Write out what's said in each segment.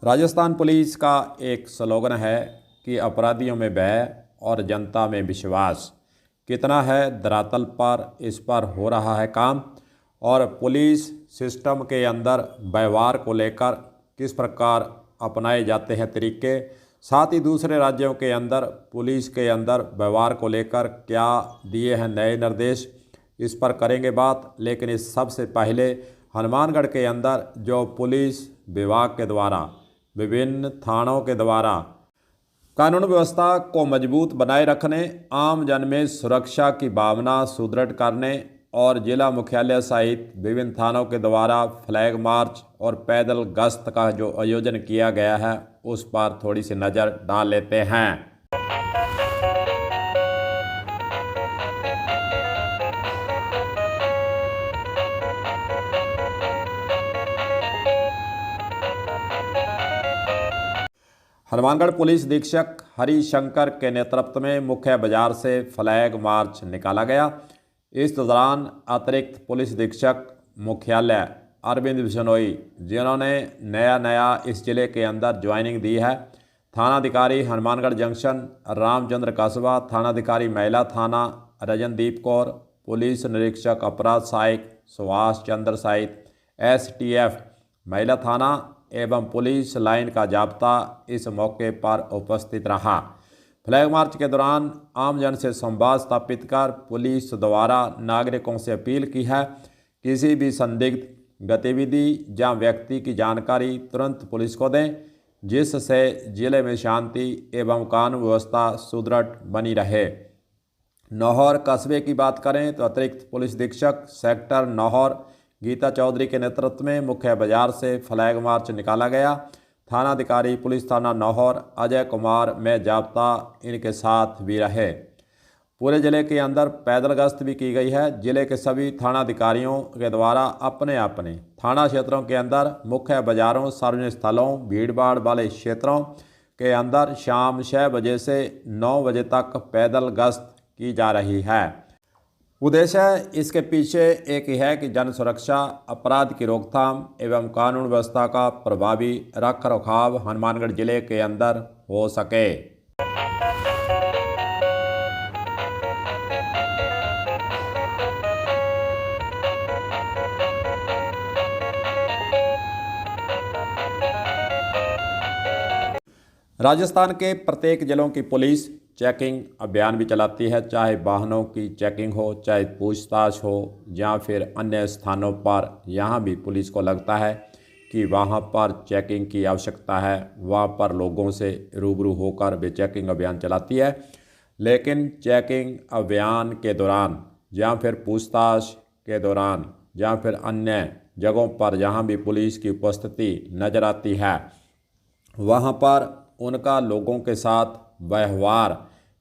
Rajasthan police का एक slogan है कि अपराधियों में भय और जनता में विश्वास। कितना है धरातल पर इस पर हो रहा है काम, और पुलिस सिस्टम के अंदर व्यवहार को लेकर किस प्रकार अपनाए जाते हैं तरीके, साथ ही दूसरे राज्यों के अंदर पुलिस के अंदर व्यवहार को लेकर क्या दिए हैं नए निर्देश, इस पर करेंगे बात। लेकिन इस सबसे पहले हनुमानगढ़ के अंदर जो पुलिस विभाग के द्वारा विभिन्न थानों के द्वारा कानून व्यवस्था को मजबूत बनाए रखने, आम जन में सुरक्षा की भावना सुदृढ़ करने और जिला मुख्यालय सहित विभिन्न थानों के द्वारा फ्लैग मार्च और पैदल गश्त का जो आयोजन किया गया है उस पर थोड़ी सी नज़र डाल लेते हैं। हनुमानगढ़ पुलिस अधीक्षक हरिशंकर के नेतृत्व में मुख्य बाजार से फ्लैग मार्च निकाला गया। इस दौरान अतिरिक्त पुलिस अधीक्षक मुख्यालय अरविंद बिश्नोई, जिन्होंने नया इस जिले के अंदर ज्वाइनिंग दी है, थानाधिकारी हनुमानगढ़ जंक्शन रामचंद्र कस्बा, थानाधिकारी महिला थाना रजनदीप कौर, पुलिस निरीक्षक अपराध सहायक सुभाष चंद्र सहित STF महिला थाना एवं पुलिस लाइन का जाब्ता इस मौके पर उपस्थित रहा। फ्लैग मार्च के दौरान आमजन से संवाद स्थापित कर पुलिस द्वारा नागरिकों से अपील की है, किसी भी संदिग्ध गतिविधि या व्यक्ति की जानकारी तुरंत पुलिस को दें, जिससे जिले में शांति एवं कानून व्यवस्था सुदृढ़ बनी रहे। नौहर कस्बे की बात करें तो अतिरिक्त पुलिस अधीक्षक सेक्टर नौहर गीता चौधरी के नेतृत्व में मुख्य बाजार से फ्लैग मार्च निकाला गया। थानाधिकारी पुलिस थाना नौहर अजय कुमार में जाब्ता इनके साथ भी रहे। पूरे जिले के अंदर पैदल गश्त भी की गई है। जिले के सभी थानाधिकारियों के द्वारा अपने अपने थाना क्षेत्रों के अंदर मुख्य बाजारों, सार्वजनिक स्थलों, भीड़भाड़ वाले क्षेत्रों के अंदर शाम 6 बजे से 9 बजे तक पैदल गश्त की जा रही है। उद्देश्य इसके पीछे एक ही है कि जन सुरक्षा, अपराध की रोकथाम एवं कानून व्यवस्था का प्रभावी रख रखाव हनुमानगढ़ जिले के अंदर हो सके। राजस्थान के प्रत्येक जिलों की पुलिस चेकिंग अभियान भी चलाती है, चाहे वाहनों की चेकिंग हो, चाहे पूछताछ हो या फिर अन्य स्थानों पर। यहाँ भी पुलिस को लगता है कि वहाँ पर चेकिंग की आवश्यकता है, वहाँ पर लोगों से रूबरू होकर वे चेकिंग अभियान चलाती है। लेकिन चेकिंग अभियान के दौरान या फिर पूछताछ के दौरान या फिर अन्य जगहों पर जहाँ भी पुलिस की उपस्थिति नज़र आती है, वहाँ पर उनका लोगों के साथ व्यवहार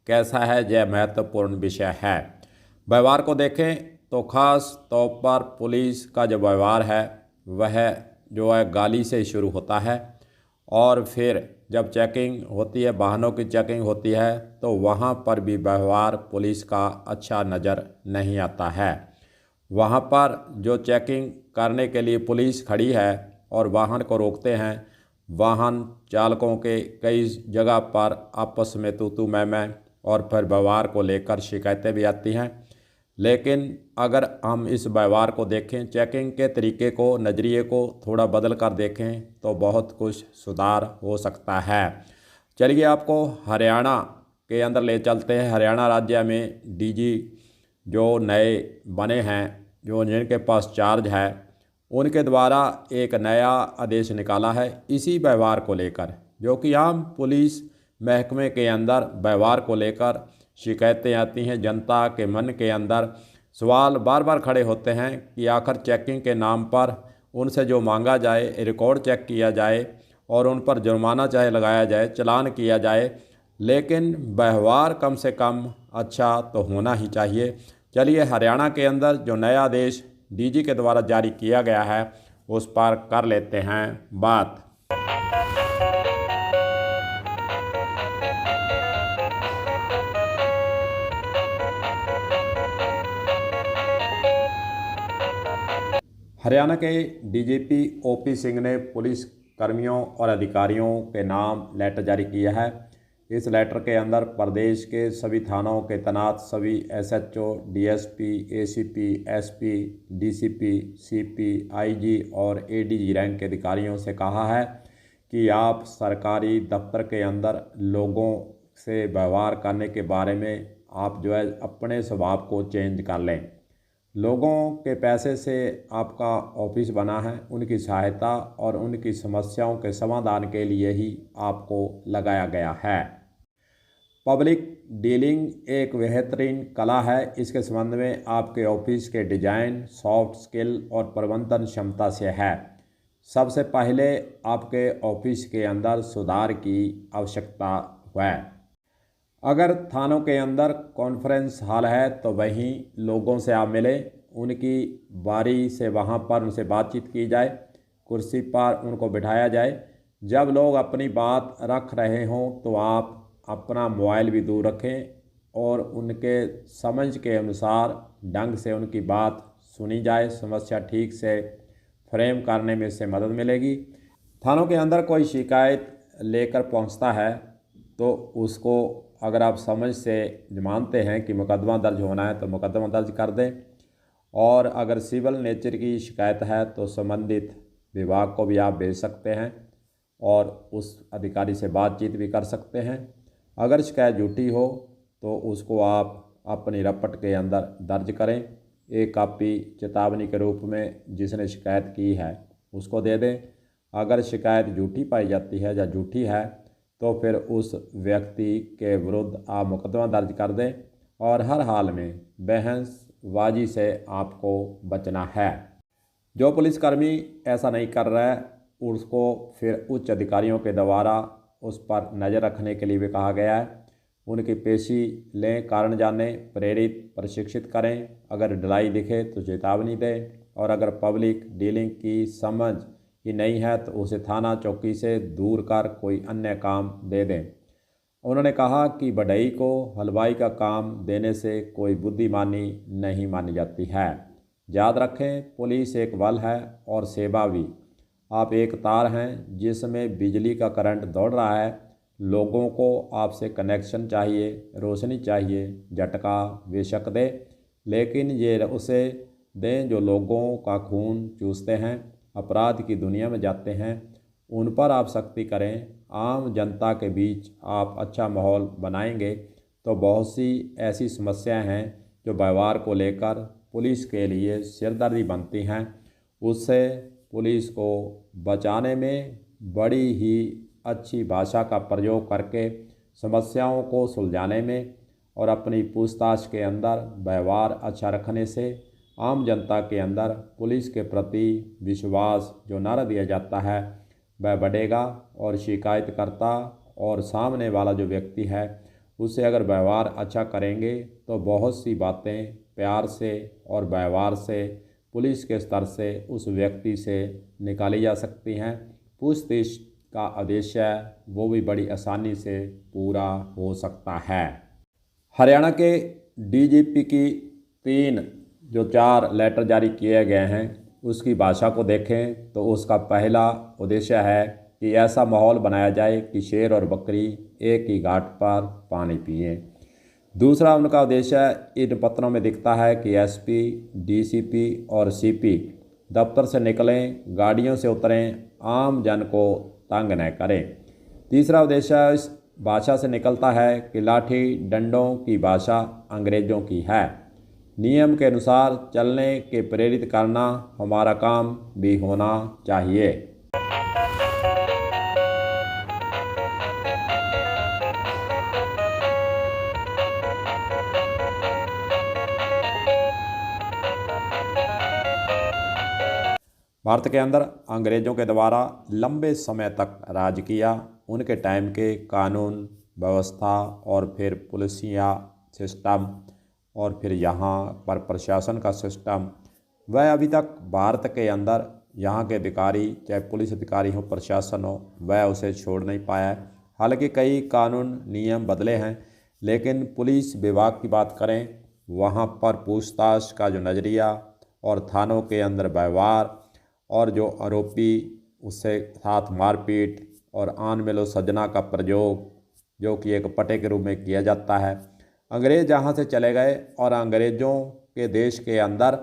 कैसा है, यह महत्वपूर्ण विषय है। व्यवहार को देखें तो खास तौर पर पुलिस का जो व्यवहार है वह जो है गाली से शुरू होता है, और फिर जब चेकिंग होती है, वाहनों की चेकिंग होती है, तो वहाँ पर भी व्यवहार पुलिस का अच्छा नज़र नहीं आता है। वहाँ पर जो चेकिंग करने के लिए पुलिस खड़ी है और वाहन को रोकते हैं, वाहन चालकों के कई जगह पर आपस में तू मैं और फिर व्यवहार को लेकर शिकायतें भी आती हैं। लेकिन अगर हम इस व्यवहार को देखें, चेकिंग के तरीके को, नज़रिए को थोड़ा बदल कर देखें तो बहुत कुछ सुधार हो सकता है। चलिए आपको हरियाणा के अंदर ले चलते हैं। हरियाणा राज्य में DG जो नए बने हैं, जो जिनके पास चार्ज है, उनके द्वारा एक नया आदेश निकाला है इसी व्यवहार को लेकर, जो कि आम पुलिस महकमे के अंदर व्यवहार को लेकर शिकायतें आती हैं। जनता के मन के अंदर सवाल बार बार खड़े होते हैं कि आखिर चेकिंग के नाम पर उनसे जो मांगा जाए, रिकॉर्ड चेक किया जाए और उन पर जुर्माना चाहे लगाया जाए, चालान किया जाए, लेकिन व्यवहार कम से कम अच्छा तो होना ही चाहिए। चलिए हरियाणा के अंदर जो नया आदेश DG के द्वारा जारी किया गया है उस पर कर लेते हैं बात। हरियाणा के DGP OP सिंह ने पुलिस कर्मियों और अधिकारियों के नाम लेटर जारी किया है। इस लेटर के अंदर प्रदेश के सभी थानों के तैनात सभी SHO, DSP, ACP, SP, DCP, CP, IG और एडीजी रैंक के अधिकारियों से कहा है कि आप सरकारी दफ्तर के अंदर लोगों से व्यवहार करने के बारे में आप जो है अपने स्वभाव को चेंज कर लें। लोगों के पैसे से आपका ऑफिस बना है, उनकी सहायता और उनकी समस्याओं के समाधान के लिए ही आपको लगाया गया है। पब्लिक डीलिंग एक बेहतरीन कला है। इसके संबंध में आपके ऑफिस के डिजाइन, सॉफ्ट स्किल और प्रबंधन क्षमता से है। सबसे पहले आपके ऑफिस के अंदर सुधार की आवश्यकता है। अगर थानों के अंदर कॉन्फ्रेंस हॉल है तो वहीं लोगों से आप मिलें, उनकी बारी से वहां पर उनसे बातचीत की जाए, कुर्सी पर उनको बिठाया जाए। जब लोग अपनी बात रख रहे हों तो आप अपना मोबाइल भी दूर रखें और उनके समझ के अनुसार ढंग से उनकी बात सुनी जाए। समस्या ठीक से फ्रेम करने में इससे मदद मिलेगी। थानों के अंदर कोई शिकायत लेकर पहुंचता है तो उसको अगर आप समझ से मानते हैं कि मुकदमा दर्ज होना है तो मुकदमा दर्ज कर दें, और अगर सिविल नेचर की शिकायत है तो संबंधित विभाग को भी आप भेज सकते हैं और उस अधिकारी से बातचीत भी कर सकते हैं। अगर शिकायत झूठी हो तो उसको आप अपनी रपट के अंदर दर्ज करें। एक कापी चेतावनी के रूप में जिसने शिकायत की है उसको दे दें। अगर शिकायत झूठी पाई जाती है या झूठी है तो फिर उस व्यक्ति के विरुद्ध आप मुकदमा दर्ज कर दें, और हर हाल में बहसबाजी से आपको बचना है। जो पुलिसकर्मी ऐसा नहीं कर रहा है उसको फिर उच्च अधिकारियों के द्वारा उस पर नज़र रखने के लिए भी कहा गया है। उनकी पेशी लें, कारण जानें, प्रेरित प्रशिक्षित करें। अगर ढिलाई दिखे तो चेतावनी दें, और अगर पब्लिक डीलिंग की समझ ही नहीं है तो उसे थाना चौकी से दूर कर कोई अन्य काम दे दें। उन्होंने कहा कि बढ़ई को हलवाई का काम देने से कोई बुद्धिमानी नहीं मानी जाती है। याद रखें, पुलिस एक बल है और सेवा भी। आप एक तार हैं जिसमें बिजली का करंट दौड़ रहा है। लोगों को आपसे कनेक्शन चाहिए, रोशनी चाहिए। झटका बेशक दे, लेकिन ये उसे दें जो लोगों का खून चूसते हैं, अपराध की दुनिया में जाते हैं। उन पर आप सख्ती करें। आम जनता के बीच आप अच्छा माहौल बनाएंगे तो बहुत सी ऐसी समस्याएं हैं जो व्यवहार को लेकर पुलिस के लिए सिरदर्दी बनती हैं। उससे पुलिस को बचाने में बड़ी ही अच्छी भाषा का प्रयोग करके समस्याओं को सुलझाने में और अपनी पूछताछ के अंदर व्यवहार अच्छा रखने से आम जनता के अंदर पुलिस के प्रति विश्वास जो नारा दिया जाता है वह बढ़ेगा, और शिकायतकर्ता और सामने वाला जो व्यक्ति है उससे अगर व्यवहार अच्छा करेंगे तो बहुत सी बातें प्यार से और व्यवहार से पुलिस के स्तर से उस व्यक्ति से निकाली जा सकती हैं। पूछताछ का उद्देश्य वो भी बड़ी आसानी से पूरा हो सकता है। हरियाणा के डीजीपी की 4 लेटर जारी किए गए हैं उसकी भाषा को देखें तो उसका पहला उद्देश्य है कि ऐसा माहौल बनाया जाए कि शेर और बकरी एक ही घाट पर पानी पिए। दूसरा उनका उद्देश्य इन पत्रों में दिखता है कि एसपी, डीसीपी और सीपी दफ्तर से निकलें, गाड़ियों से उतरें, आम जन को तंग न करें। तीसरा उद्देश्य इस भाषा से निकलता है कि लाठी डंडों की भाषा अंग्रेज़ों की है। नियम के अनुसार चलने के प्रेरित करना हमारा काम भी होना चाहिए। भारत के अंदर अंग्रेज़ों के द्वारा लंबे समय तक राज किया। उनके टाइम के कानून व्यवस्था और फिर पुलिसिया सिस्टम और फिर यहाँ पर प्रशासन का सिस्टम, वह अभी तक भारत के अंदर यहाँ के अधिकारी चाहे पुलिस अधिकारी हो, प्रशासन हो, वह उसे छोड़ नहीं पाया है। हालांकि कई कानून नियम बदले हैं, लेकिन पुलिस विभाग की बात करें वहाँ पर पूछताछ का जो नज़रिया और थानों के अंदर व्यवहार और जो आरोपी उससे साथ मारपीट और आन मिलो सजना का प्रयोग जो कि एक पटे के रूप में किया जाता है। अंग्रेज़ यहाँ से चले गए और अंग्रेज़ों के देश के अंदर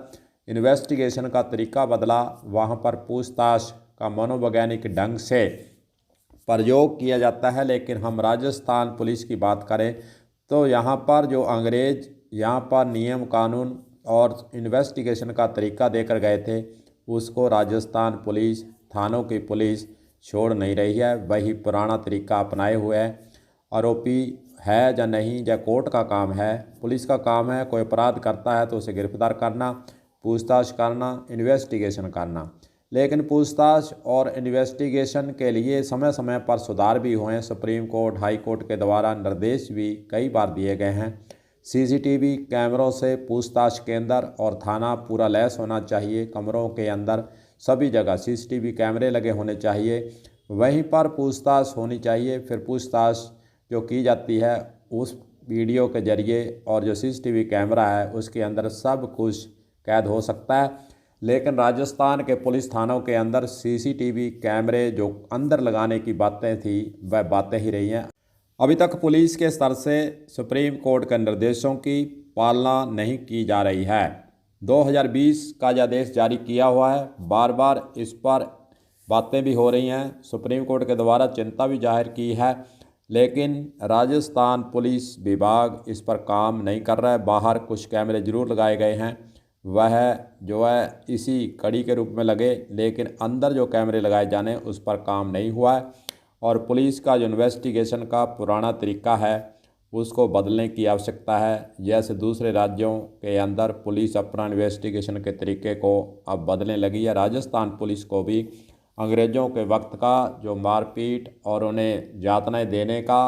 इन्वेस्टिगेशन का तरीका बदला। वहाँ पर पूछताछ का मनोवैज्ञानिक ढंग से प्रयोग किया जाता है। लेकिन हम राजस्थान पुलिस की बात करें तो यहाँ पर जो अंग्रेज़ यहाँ पर नियम कानून और इन्वेस्टिगेशन का तरीका देकर गए थे, उसको राजस्थान पुलिस, थानों की पुलिस छोड़ नहीं रही है। वही पुराना तरीका अपनाए हुए है। आरोपी है या नहीं या कोर्ट का काम है, पुलिस का काम है। कोई अपराध करता है तो उसे गिरफ्तार करना, पूछताछ करना, इन्वेस्टिगेशन करना। लेकिन पूछताछ और इन्वेस्टिगेशन के लिए समय समय पर सुधार भी हुए हैं। सुप्रीम कोर्ट, हाई कोर्ट के द्वारा निर्देश भी कई बार दिए गए हैं। सीसीटीवी कैमरों से पूछताछ केंद्र और थाना पूरा लैस होना चाहिए। कमरों के अंदर सभी जगह सीसीटीवी कैमरे लगे होने चाहिए, वहीं पर पूछताछ होनी चाहिए। फिर पूछताछ जो की जाती है उस वीडियो के जरिए और जो सीसीटीवी कैमरा है उसके अंदर सब कुछ कैद हो सकता है। लेकिन राजस्थान के पुलिस थानों के अंदर सीसीटीवी कैमरे जो अंदर लगाने की बातें थी वह बातें ही रही हैं। अभी तक पुलिस के स्तर से सुप्रीम कोर्ट के निर्देशों की पालना नहीं की जा रही है। 2020 का यह आदेश जारी किया हुआ है। बार बार इस पर बातें भी हो रही हैं, सुप्रीम कोर्ट के द्वारा चिंता भी जाहिर की है, लेकिन राजस्थान पुलिस विभाग इस पर काम नहीं कर रहा है। बाहर कुछ कैमरे जरूर लगाए गए हैं, वह जो है इसी कड़ी के रूप में लगे, लेकिन अंदर जो कैमरे लगाए जाने उस पर काम नहीं हुआ है। और पुलिस का जो इन्वेस्टिगेशन का पुराना तरीका है उसको बदलने की आवश्यकता है। जैसे दूसरे राज्यों के अंदर पुलिस अपना इन्वेस्टिगेशन के तरीके को अब बदलने लगी है, राजस्थान पुलिस को भी अंग्रेज़ों के वक्त का जो मारपीट और उन्हें यातनाएं देने का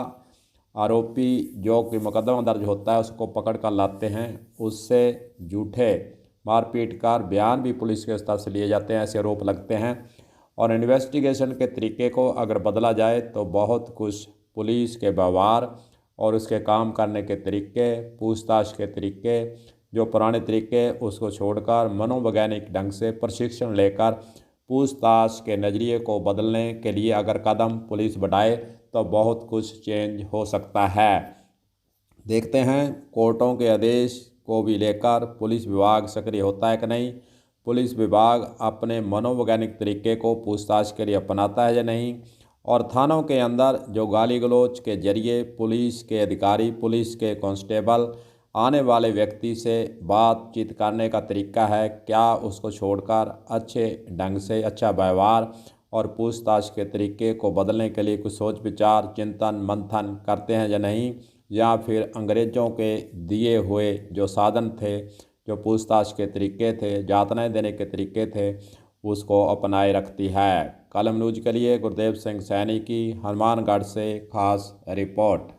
आरोपी जो कि मुकदमा दर्ज होता है उसको पकड़ कर लाते हैं, उससे झूठे मारपीट कर बयान भी पुलिस के स्तर से लिए जाते हैं, ऐसे आरोप लगते हैं। और इन्वेस्टिगेशन के तरीके को अगर बदला जाए तो बहुत कुछ पुलिस के व्यवहार और उसके काम करने के तरीके, पूछताछ के तरीके, जो पुराने तरीके उसको छोड़कर मनोवैज्ञानिक ढंग से प्रशिक्षण लेकर पूछताछ के नज़रिए को बदलने के लिए अगर कदम पुलिस बढ़ाए तो बहुत कुछ चेंज हो सकता है। देखते हैं कोर्टों के आदेश को भी लेकर पुलिस विभाग सक्रिय होता है कि नहीं, पुलिस विभाग अपने मनोवैज्ञानिक तरीके को पूछताछ के लिए अपनाता है या नहीं। और थानों के अंदर जो गाली गलौज के जरिए पुलिस के अधिकारी, पुलिस के कांस्टेबल आने वाले व्यक्ति से बातचीत करने का तरीका है, क्या उसको छोड़कर अच्छे ढंग से अच्छा व्यवहार और पूछताछ के तरीके को बदलने के लिए कुछ सोच विचार, चिंतन मंथन करते हैं या नहीं, या फिर अंग्रेज़ों के दिए हुए जो साधन थे, जो पूछताछ के तरीके थे, यातनाएं देने के तरीके थे, उसको अपनाए रखती है। कलम न्यूज के लिए गुरदेव सिंह सैनी की हनुमानगढ़ से खास रिपोर्ट।